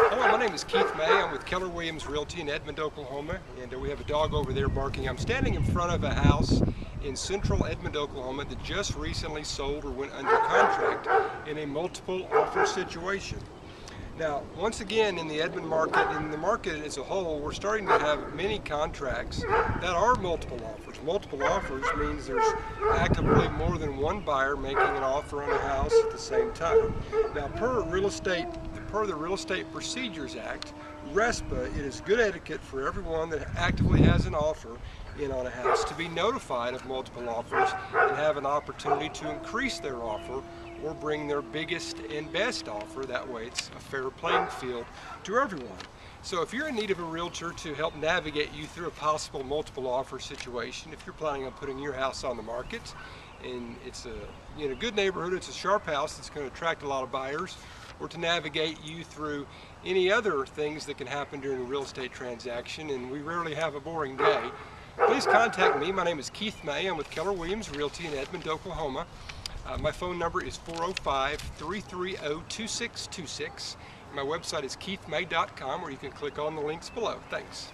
Hello, my name is Keith May. I'm with Keller Williams Realty in Edmond, Oklahoma, and we have a dog over there barking. I'm standing in front of a house in central Edmond, Oklahoma that just recently sold or went under contract in a multiple offer situation. Now, once again, in the Edmond market, in the market as a whole, we're starting to have many contracts that are multiple offers. Multiple offers means there's actively more than one buyer making an offer on a house at the same time. Now, per the Real Estate Procedures Act, RESPA, it is good etiquette for everyone that actively has an offer in on a house to be notified of multiple offers and have an opportunity to increase their offer or bring their biggest and best offer. That way it's a fair playing field to everyone. So if you're in need of a realtor to help navigate you through a possible multiple offer situation, if you're planning on putting your house on the market and it's in a good neighborhood, it's a sharp house that's going to attract a lot of buyers, or to navigate you through any other things that can happen during a real estate transaction, and we rarely have a boring day, please contact me. My name is Keith May. I'm with Keller Williams Realty in Edmond, Oklahoma. My phone number is 405-330-2626. My website is keithmay.com, where you can click on the links below. Thanks.